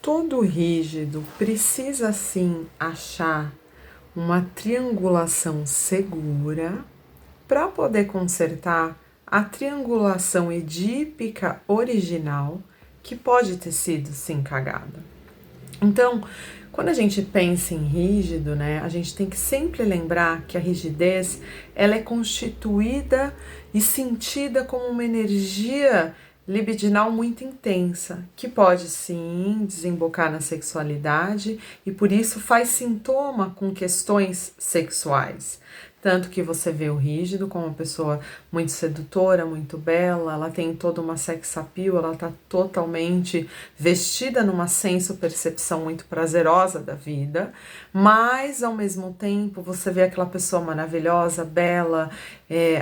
Todo rígido precisa sim achar uma triangulação segura para poder consertar a triangulação edípica original que pode ter sido sim cagada. Então, quando a gente pensa em rígido, né, a gente tem que sempre lembrar que a rigidez ela é constituída e sentida como uma energia libidinal muito intensa, que pode sim desembocar na sexualidade e por isso faz sintoma com questões sexuais. Tanto que você vê o rígido como uma pessoa muito sedutora, muito bela, ela tem toda uma sex appeal, ela está totalmente vestida numa senso-percepção muito prazerosa da vida, mas ao mesmo tempo você vê aquela pessoa maravilhosa, bela,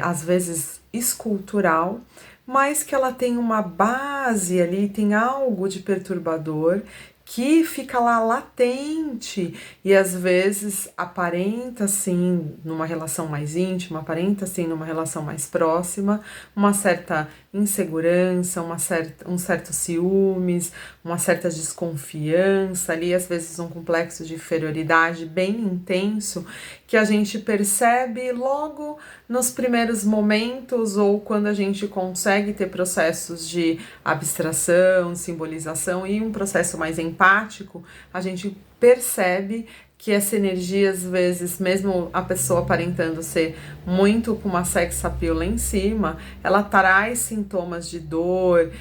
às vezes escultural, mas que ela tem uma base ali, tem algo de perturbador que fica lá latente e às vezes aparenta assim numa relação mais íntima, aparenta assim numa relação mais próxima, uma certa insegurança, um certo ciúmes, uma certa desconfiança ali, às vezes um complexo de inferioridade bem intenso que a gente percebe logo nos primeiros momentos ou quando a gente consegue ter processos de abstração, simbolização e um processo mais empático, a gente percebe que essa energia, às vezes, mesmo a pessoa aparentando ser muito com uma sex appeal lá em cima, ela traz sintomas de dor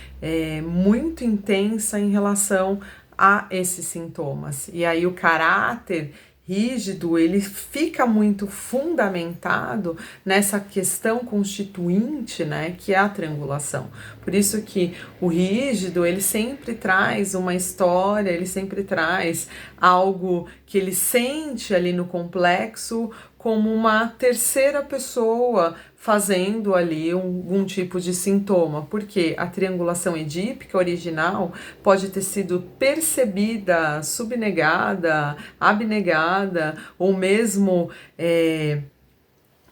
muito intensa em relação a esses sintomas. E aí o caráter rígido, ele fica muito fundamentado nessa questão constituinte, né, que é a triangulação. Por isso que o rígido, ele sempre traz uma história, ele sempre traz algo que ele sente ali no complexo como uma terceira pessoa fazendo ali algum tipo de sintoma, porque a triangulação edípica original pode ter sido percebida, subnegada, abnegada, ou mesmo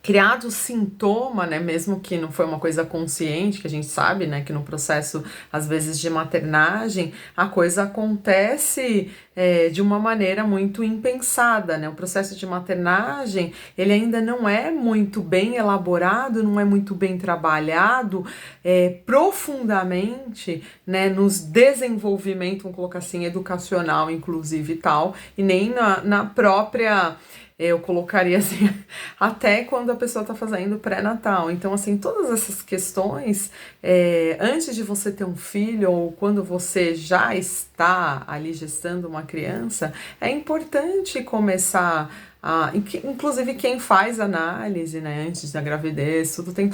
criado sintoma, né, mesmo que não foi uma coisa consciente, que a gente sabe, né, que no processo, às vezes, de maternagem, a coisa acontece de uma maneira muito impensada, né, o processo de maternagem, ele ainda não é muito bem elaborado, não é muito bem trabalhado profundamente, né, nos desenvolvimento, vamos colocar assim, educacional, inclusive e tal, e nem na própria... Eu colocaria assim, até quando a pessoa está fazendo pré-natal. Então, assim, todas essas questões, antes de você ter um filho ou quando você já está ali gestando uma criança, é importante começar inclusive quem faz análise, né, antes da gravidez, tudo tem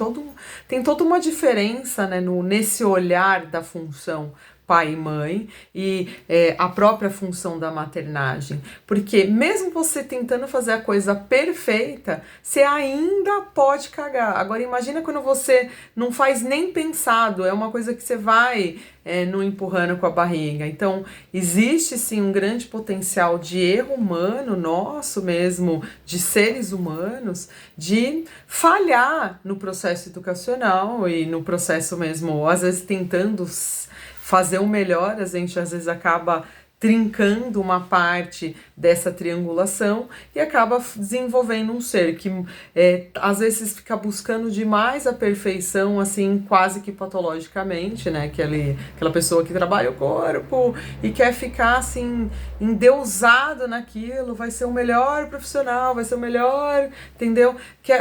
toda uma diferença, né, nesse olhar da função pai e mãe e a própria função da maternagem, porque mesmo você tentando fazer a coisa perfeita, você ainda pode cagar. Agora imagina quando você não faz nem pensado, é uma coisa que você vai não empurrando com a barriga. Então existe sim um grande potencial de erro humano nosso mesmo, de seres humanos, de falhar no processo educacional e no processo mesmo, às vezes tentando fazer o melhor, a gente às vezes acaba trincando uma parte dessa triangulação e acaba desenvolvendo um ser que às vezes fica buscando demais a perfeição, assim, quase que patologicamente, né? Aquela pessoa que trabalha o corpo e quer ficar, assim, endeusado naquilo, vai ser o melhor profissional, vai ser o melhor, entendeu?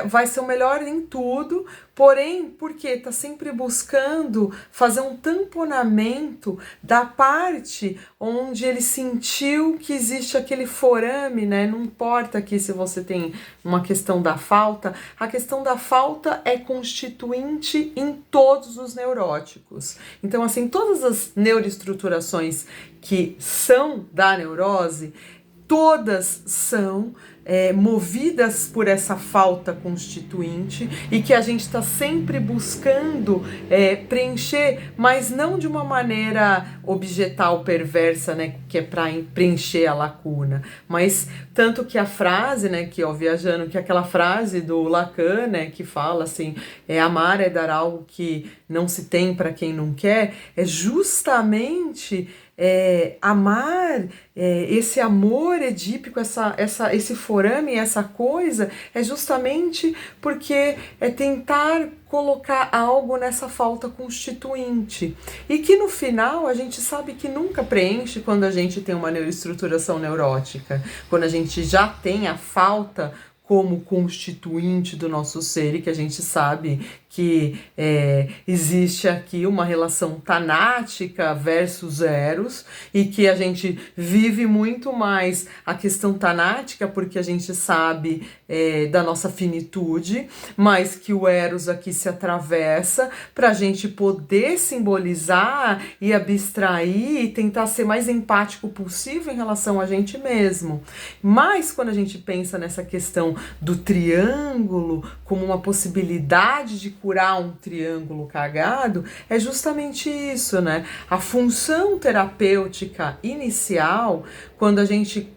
Vai ser o melhor em tudo, porém, porque tá sempre buscando fazer um tamponamento da parte onde ele sentiu que existe aquele forame, né? Não importa aqui se você tem uma questão da falta, a questão da falta é constituinte em todos os neuróticos. Então, assim, todas as neuroestruturações que são da neurose, todas são movidas por essa falta constituinte e que a gente está sempre buscando preencher, mas não de uma maneira objetal perversa, né, que é para preencher a lacuna, mas tanto que a frase, né, que viajando, que aquela frase do Lacan, né, que fala assim, amar é dar algo que não se tem para quem não quer, é justamente amar, esse amor edípico, esse forame, essa coisa, é justamente porque é tentar colocar algo nessa falta constituinte. E que no final a gente sabe que nunca preenche quando a gente tem uma neuroestruturação neurótica, quando a gente já tem a falta como constituinte do nosso ser e que a gente sabe que existe aqui uma relação tanática versus eros e que a gente vive muito mais a questão tanática porque a gente sabe da nossa finitude, mas que o eros aqui se atravessa para a gente poder simbolizar e abstrair e tentar ser mais empático possível em relação a gente mesmo. Mas quando a gente pensa nessa questão do triângulo como uma possibilidade de curar um triângulo cagado, é justamente isso, né? A função terapêutica inicial, quando a gente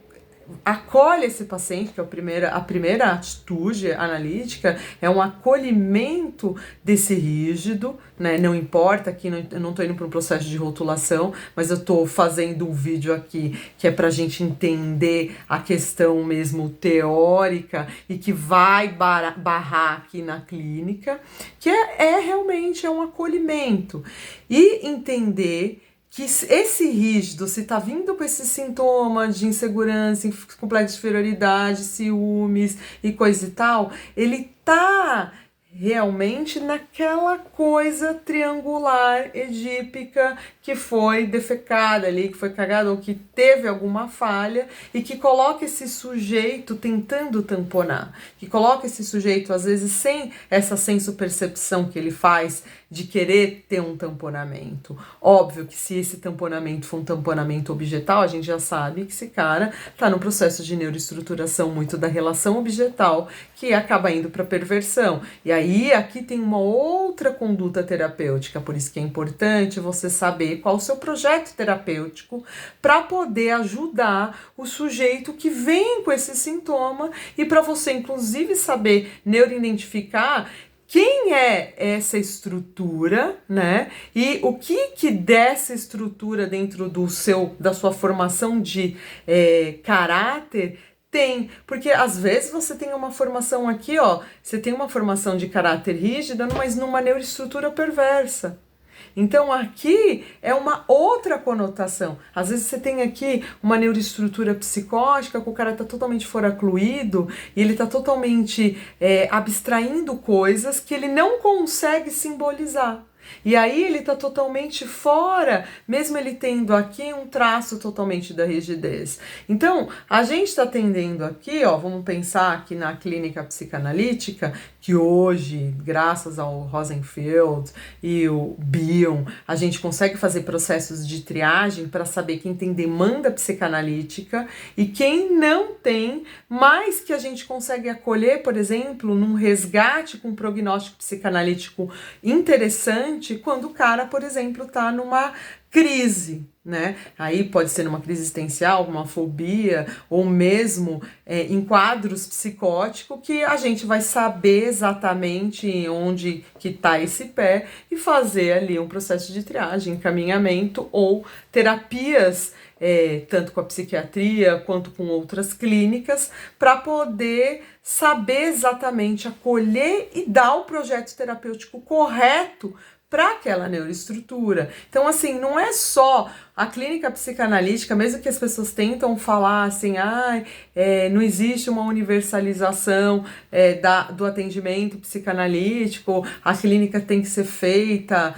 acolhe esse paciente, que é a primeira atitude analítica, é um acolhimento desse rígido, né? Não importa, aqui eu não estou indo para um processo de rotulação, mas eu estou fazendo um vídeo aqui que é para a gente entender a questão mesmo teórica e que vai barrar aqui na clínica, que realmente um acolhimento e entender que esse rígido, se tá vindo com esses sintomas de insegurança, complexo de inferioridade, ciúmes e coisa e tal, ele tá realmente naquela coisa triangular edípica que foi defecada ali, que foi cagada ou que teve alguma falha e que coloca esse sujeito tentando tamponar, que coloca esse sujeito às vezes sem essa senso-percepção que ele faz de querer ter um tamponamento. Óbvio que se esse tamponamento for um tamponamento objetal, a gente já sabe que esse cara tá no processo de neuroestruturação muito da relação objetal que acaba indo para perversão. E aí aqui tem uma outra conduta terapêutica, por isso que é importante você saber qual o seu projeto terapêutico para poder ajudar o sujeito que vem com esse sintoma e para você inclusive saber neuroidentificar quem é essa estrutura, né? E o que dessa estrutura dentro da sua formação de caráter tem, porque às vezes você tem uma formação aqui, você tem uma formação de caráter rígida, mas numa neuroestrutura perversa. Então aqui é uma outra conotação. Às vezes você tem aqui uma neuroestrutura psicótica que o cara está totalmente foracluído e ele está totalmente abstraindo coisas que ele não consegue simbolizar. E aí ele está totalmente fora, mesmo ele tendo aqui um traço totalmente da rigidez. Então, a gente está atendendo aqui, vamos pensar aqui na clínica psicanalítica, que hoje, graças ao Rosenfeld e o Bion, a gente consegue fazer processos de triagem para saber quem tem demanda psicanalítica e quem não tem, mas que a gente consegue acolher, por exemplo, num resgate com prognóstico psicanalítico interessante, quando o cara, por exemplo, está numa crise, né? Aí pode ser numa crise existencial, uma fobia, ou mesmo em quadros psicóticos que a gente vai saber exatamente onde que tá esse pé e fazer ali um processo de triagem, encaminhamento ou terapias, tanto com a psiquiatria quanto com outras clínicas, para poder saber exatamente acolher e dar o projeto terapêutico correto para aquela neuroestrutura. Então, assim, não é só a clínica psicanalítica, mesmo que as pessoas tentam falar assim, não existe uma universalização do atendimento psicanalítico, a clínica tem que ser feita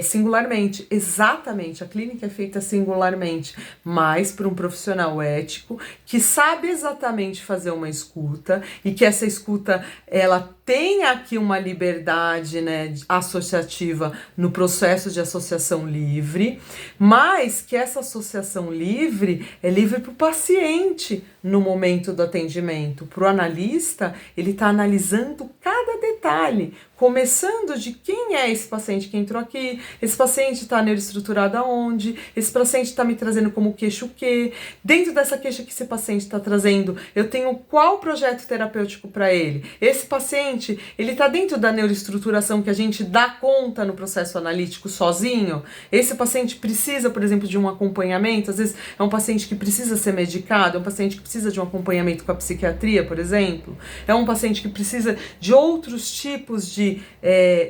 singularmente. Exatamente, a clínica é feita singularmente, mas por um profissional ético que sabe exatamente fazer uma escuta e que essa escuta ela tem aqui uma liberdade, né, associativa no processo de associação livre, mas que essa associação livre é livre para o paciente no momento do atendimento. Para o analista, ele está analisando cada detalhe, começando de quem é esse paciente que entrou aqui, esse paciente está neuroestruturado aonde, esse paciente está me trazendo como queixa o quê, dentro dessa queixa que esse paciente está trazendo, eu tenho qual projeto terapêutico para ele, esse paciente, ele está dentro da neuroestruturação que a gente dá conta no processo analítico sozinho, esse paciente precisa, por exemplo, de um acompanhamento, às vezes é um paciente que precisa ser medicado, é um paciente que precisa de um acompanhamento com a psiquiatria, por exemplo, é um paciente que precisa de outros tipos de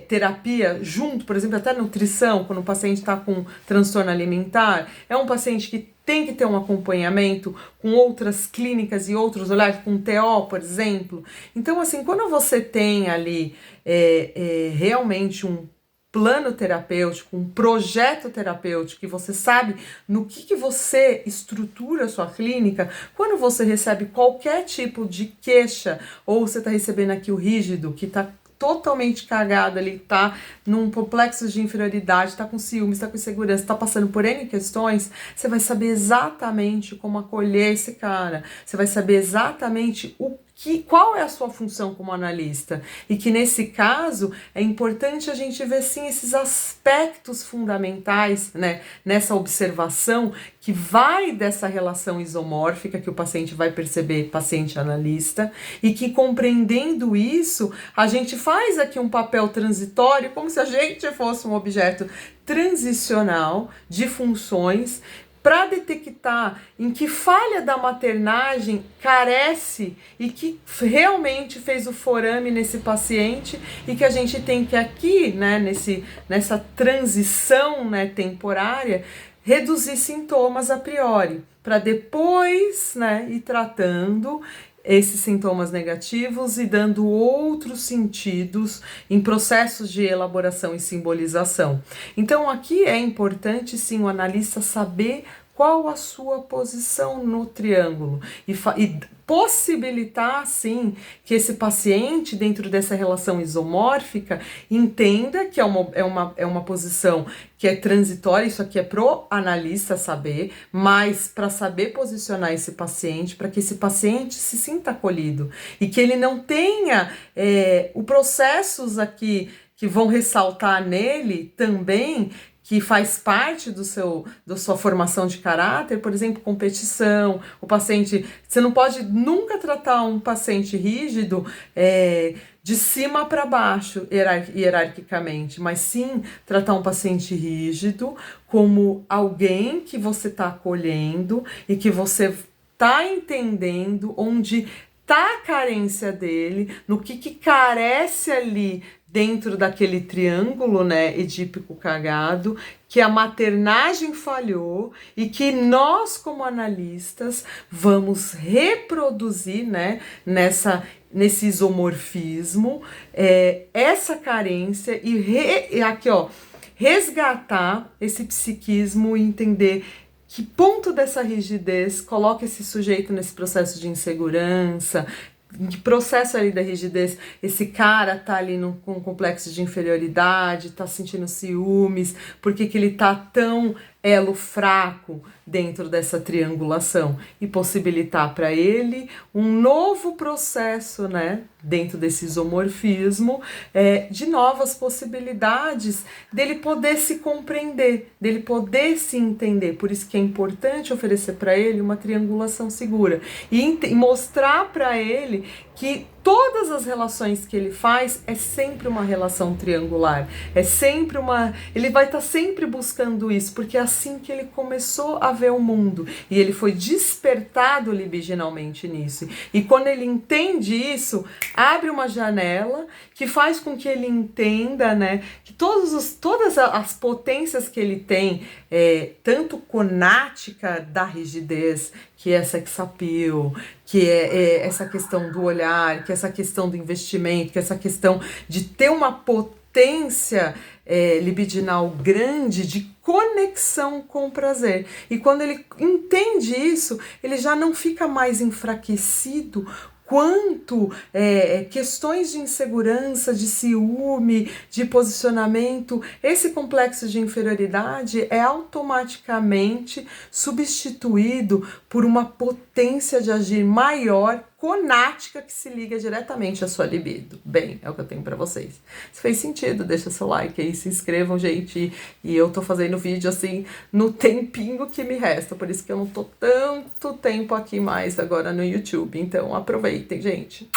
terapia junto, por exemplo, até nutrição, quando o paciente está com transtorno alimentar, é um paciente que tem que ter um acompanhamento com outras clínicas e outros olhares, com TO, por exemplo. Então, assim, quando você tem ali realmente um plano terapêutico, um projeto terapêutico, que você sabe no que você estrutura a sua clínica, quando você recebe qualquer tipo de queixa, ou você está recebendo aqui o rígido, que está totalmente cagado ali, tá num complexo de inferioridade, tá com ciúmes, tá com insegurança, tá passando por N questões, você vai saber exatamente como acolher esse cara, você vai saber exatamente qual é a sua função como analista, e que nesse caso é importante a gente ver sim esses aspectos fundamentais, né, nessa observação que vai dessa relação isomórfica que o paciente vai perceber, paciente analista, e que compreendendo isso, a gente faz aqui um papel transitório, como se a gente fosse um objeto transicional de funções, para detectar em que falha da maternagem carece e que realmente fez o forame nesse paciente, e que a gente tem que aqui, né, nessa transição, né, temporária, reduzir sintomas a priori, para depois, né, ir tratando esses sintomas negativos e dando outros sentidos em processos de elaboração e simbolização. Então aqui é importante sim o analista saber qual a sua posição no triângulo e possibilitar, sim, que esse paciente, dentro dessa relação isomórfica, entenda que é uma posição que é transitória, isso aqui é pro analista saber, mas para saber posicionar esse paciente, para que esse paciente se sinta acolhido e que ele não tenha os processos aqui que vão ressaltar nele também, que faz parte da sua formação de caráter, por exemplo, competição, o paciente, você não pode nunca tratar um paciente rígido de cima para baixo, hierarquicamente, mas sim tratar um paciente rígido como alguém que você está acolhendo e que você está entendendo onde está a carência dele, no que carece ali dentro daquele triângulo, né, edípico cagado, que a maternagem falhou e que nós, como analistas, vamos reproduzir, né, nesse isomorfismo, essa carência e aqui, ó, resgatar esse psiquismo e entender que ponto dessa rigidez coloca esse sujeito nesse processo de insegurança, em que processo ali da rigidez esse cara tá ali com um complexo de inferioridade, tá sentindo ciúmes, por que ele tá tão elo fraco dentro dessa triangulação, e possibilitar para ele um novo processo, né, dentro desse isomorfismo, de novas possibilidades dele poder se compreender, dele poder se entender. Por isso que é importante oferecer para ele uma triangulação segura e mostrar para ele que todas as relações que ele faz é sempre uma relação triangular, ele vai estar sempre buscando isso, porque é assim que ele começou a ver o mundo, e ele foi despertado libiginalmente nisso, e quando ele entende isso, abre uma janela que faz com que ele entenda, né, que todas as potências que ele tem, tanto conática da rigidez, que é sex appeal, que é essa questão do olhar, que é essa questão do investimento, que é essa questão de ter uma potência libidinal grande de conexão com o prazer. E quando ele entende isso, ele já não fica mais enfraquecido quanto questões de insegurança, de ciúme, de posicionamento. Esse complexo de inferioridade é automaticamente substituído por uma potência de agir maior, conática, que se liga diretamente à sua libido. Bem, é o que eu tenho pra vocês. Se fez sentido, deixa seu like aí, se inscrevam, gente. E eu tô fazendo vídeo assim no tempinho que me resta, por isso que eu não tô tanto tempo aqui mais agora no YouTube. Então aproveitem, gente.